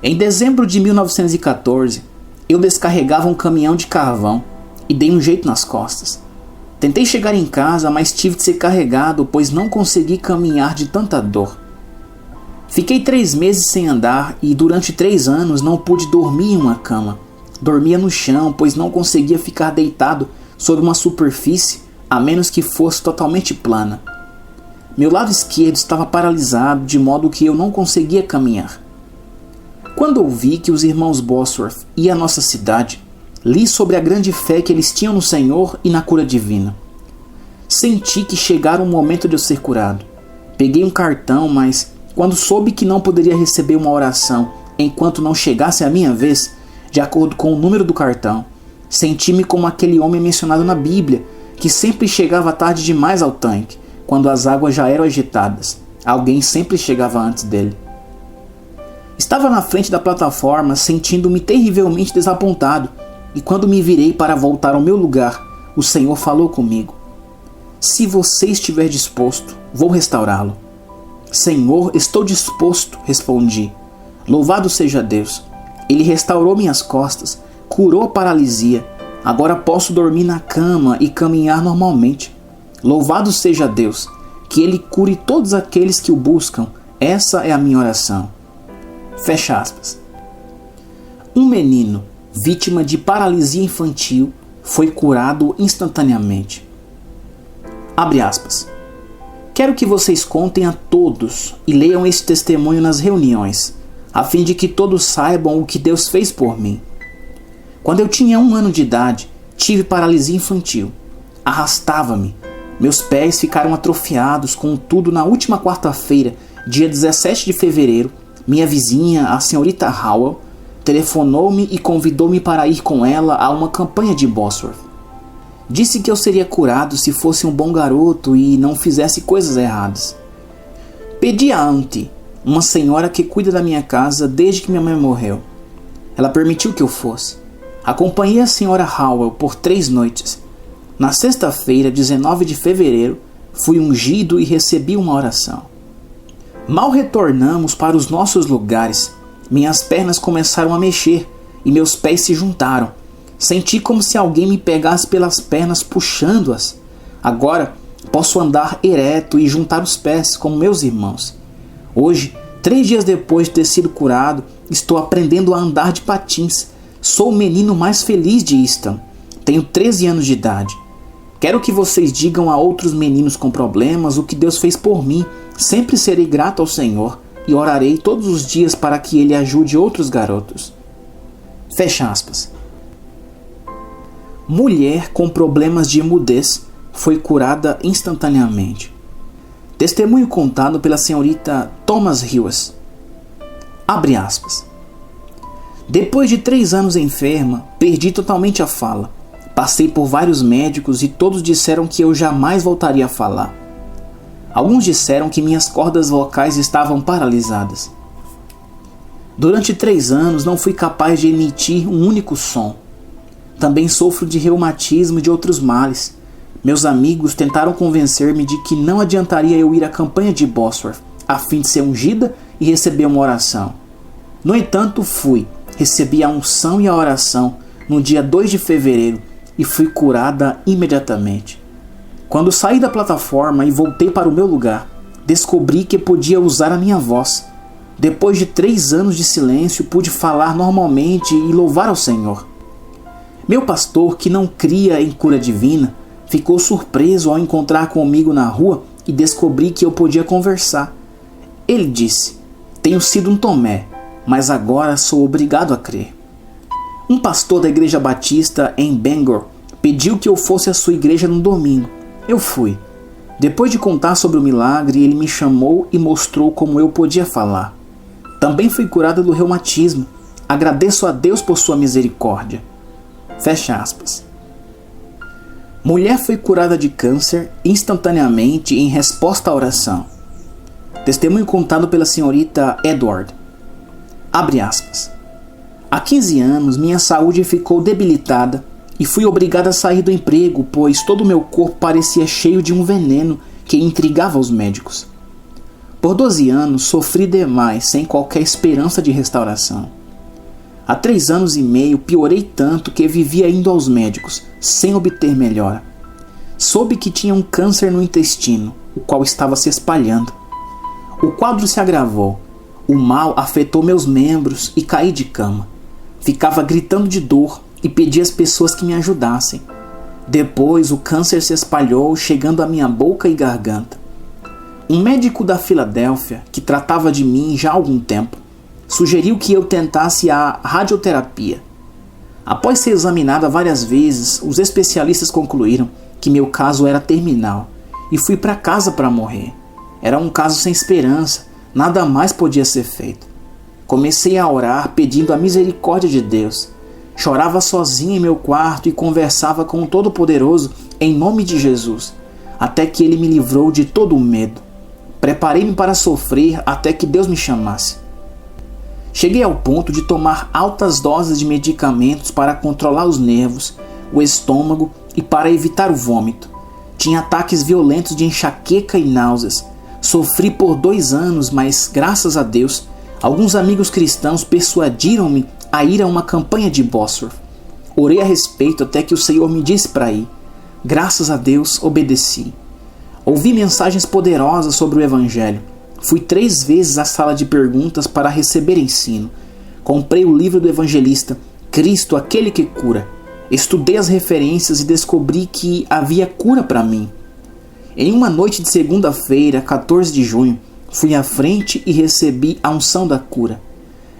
Em dezembro de 1914, eu descarregava um caminhão de carvão e dei um jeito nas costas. Tentei chegar em casa, mas tive de ser carregado, pois não consegui caminhar de tanta dor. Fiquei 3 meses sem andar e durante 3 anos não pude dormir em uma cama. Dormia no chão, pois não conseguia ficar deitado sobre uma superfície, a menos que fosse totalmente plana. Meu lado esquerdo estava paralisado, de modo que eu não conseguia caminhar. Quando ouvi que os irmãos Bosworth iam à nossa cidade, li sobre a grande fé que eles tinham no Senhor e na cura divina. Senti que chegara o momento de eu ser curado. Peguei um cartão, mas quando soube que não poderia receber uma oração enquanto não chegasse a minha vez, de acordo com o número do cartão, senti-me como aquele homem mencionado na Bíblia, que sempre chegava tarde demais ao tanque, quando as águas já eram agitadas. Alguém sempre chegava antes dele. Estava na frente da plataforma, sentindo-me terrivelmente desapontado, e quando me virei para voltar ao meu lugar, o Senhor falou comigo. Se você estiver disposto, vou restaurá-lo. Senhor, estou disposto, respondi. Louvado seja Deus. Ele restaurou minhas costas, curou a paralisia. Agora posso dormir na cama e caminhar normalmente. Louvado seja Deus, que Ele cure todos aqueles que o buscam. Essa é a minha oração. Fecha aspas. Um menino, vítima de paralisia infantil, foi curado instantaneamente. Abre aspas. Quero que vocês contem a todos e leiam esse testemunho nas reuniões, a fim de que todos saibam o que Deus fez por mim. Quando eu tinha 1 ano de idade, tive paralisia infantil. Arrastava-me. Meus pés ficaram atrofiados, contudo, na última quarta-feira, dia 17 de fevereiro, minha vizinha, a senhorita Howell, telefonou-me e convidou-me para ir com ela a uma campanha de Bosworth. Disse que eu seria curado se fosse um bom garoto e não fizesse coisas erradas. Pedi a auntie, uma senhora que cuida da minha casa desde que minha mãe morreu. Ela permitiu que eu fosse. Acompanhei a senhora Howell por 3 noites. Na sexta-feira, 19 de fevereiro, fui ungido e recebi uma oração. Mal retornamos para os nossos lugares, minhas pernas começaram a mexer e meus pés se juntaram. Senti como se alguém me pegasse pelas pernas puxando-as. Agora posso andar ereto e juntar os pés como meus irmãos. Hoje, 3 dias depois de ter sido curado, estou aprendendo a andar de patins. Sou o menino mais feliz de Easton. Tenho 13 anos de idade. Quero que vocês digam a outros meninos com problemas o que Deus fez por mim. Sempre serei grato ao Senhor e orarei todos os dias para que Ele ajude outros garotos. Fecha aspas. Mulher com problemas de mudez foi curada instantaneamente. Testemunho contado pela senhorita Thomas Hughes. Abre aspas. Depois de 3 anos enferma, perdi totalmente a fala. Passei por vários médicos e todos disseram que eu jamais voltaria a falar. Alguns disseram que minhas cordas vocais estavam paralisadas. Durante 3 anos não fui capaz de emitir um único som. Também sofro de reumatismo e de outros males. Meus amigos tentaram convencer-me de que não adiantaria eu ir à campanha de Bosworth, a fim de ser ungida e receber uma oração. No entanto, fui, recebi a unção e a oração no dia 2 de fevereiro e fui curada imediatamente. Quando saí da plataforma e voltei para o meu lugar, descobri que podia usar a minha voz. Depois de 3 anos de silêncio, pude falar normalmente e louvar ao Senhor. Meu pastor, que não cria em cura divina, ficou surpreso ao encontrar comigo na rua e descobri que eu podia conversar. Ele disse: "Tenho sido um Tomé, mas agora sou obrigado a crer." Um pastor da igreja batista em Bangor pediu que eu fosse à sua igreja no domingo. Eu fui. Depois de contar sobre o milagre, ele me chamou e mostrou como eu podia falar. Também fui curada do reumatismo. Agradeço a Deus por sua misericórdia. Fecha aspas. Mulher foi curada de câncer instantaneamente em resposta à oração. Testemunho contado pela senhorita Edward. Abre aspas. Há 15 anos minha saúde ficou debilitada e fui obrigada a sair do emprego, pois todo o meu corpo parecia cheio de um veneno que intrigava os médicos. Por 12 anos sofri demais, sem qualquer esperança de restauração. Há 3 anos e meio piorei tanto que vivia indo aos médicos, sem obter melhora. Soube que tinha um câncer no intestino, o qual estava se espalhando. O quadro se agravou. O mal afetou meus membros e caí de cama. Ficava gritando de dor e pedi às pessoas que me ajudassem. Depois o câncer se espalhou, chegando à minha boca e garganta. Um médico da Filadélfia, que tratava de mim já há algum tempo, sugeriu que eu tentasse a radioterapia. Após ser examinada várias vezes, os especialistas concluíram que meu caso era terminal e fui para casa para morrer. Era um caso sem esperança, nada mais podia ser feito. Comecei a orar pedindo a misericórdia de Deus. Chorava sozinho em meu quarto e conversava com o Todo-Poderoso em nome de Jesus, até que Ele me livrou de todo o medo. Preparei-me para sofrer até que Deus me chamasse. Cheguei ao ponto de tomar altas doses de medicamentos para controlar os nervos, o estômago e para evitar o vômito. Tinha ataques violentos de enxaqueca e náuseas. Sofri por 2 anos, mas, graças a Deus, alguns amigos cristãos persuadiram-me a ir a uma campanha de Bosworth. Orei a respeito até que o Senhor me disse para ir. Graças a Deus, obedeci. Ouvi mensagens poderosas sobre o Evangelho. Fui 3 vezes à sala de perguntas para receber ensino. Comprei o livro do evangelista, Cristo, aquele que cura. Estudei as referências e descobri que havia cura para mim. Em uma noite de segunda-feira, 14 de junho, fui à frente e recebi a unção da cura.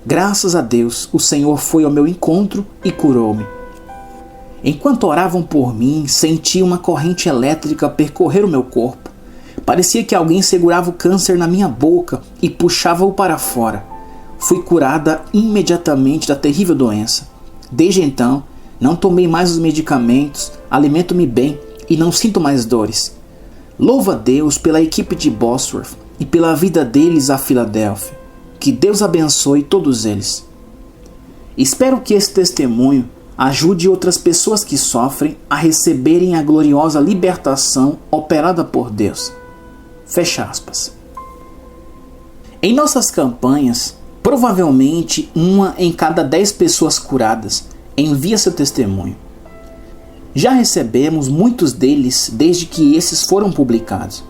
Graças a Deus, o Senhor foi ao meu encontro e curou-me. Enquanto oravam por mim, senti uma corrente elétrica percorrer o meu corpo. Parecia que alguém segurava o câncer na minha boca e puxava-o para fora. Fui curada imediatamente da terrível doença. Desde então, não tomei mais os medicamentos, alimento-me bem e não sinto mais dores. Louvo a Deus pela equipe de Bosworth e pela vida deles à Filadélfia. Que Deus abençoe todos eles. Espero que esse testemunho ajude outras pessoas que sofrem a receberem a gloriosa libertação operada por Deus. Fecha aspas. Em nossas campanhas, provavelmente 1 em cada 10 pessoas curadas envia seu testemunho. Já recebemos muitos deles desde que esses foram publicados.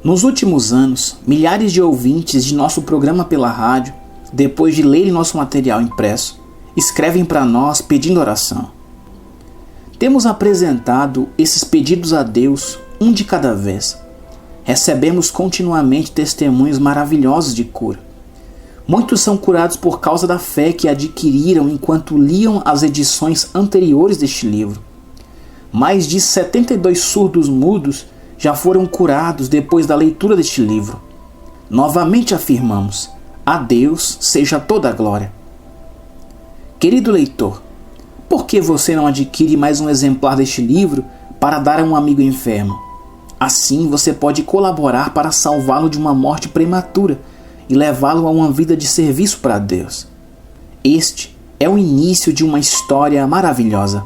Nos últimos anos, milhares de ouvintes de nosso programa pela rádio, depois de lerem nosso material impresso, escrevem para nós pedindo oração. Temos apresentado esses pedidos a Deus, um de cada vez. Recebemos continuamente testemunhos maravilhosos de cura. Muitos são curados por causa da fé que adquiriram enquanto liam as edições anteriores deste livro. Mais de 72 surdos mudos já foram curados depois da leitura deste livro. Novamente afirmamos: a Deus seja toda a glória. Querido leitor, por que você não adquire mais um exemplar deste livro para dar a um amigo enfermo? Assim você pode colaborar para salvá-lo de uma morte prematura e levá-lo a uma vida de serviço para Deus. Este é o início de uma história maravilhosa.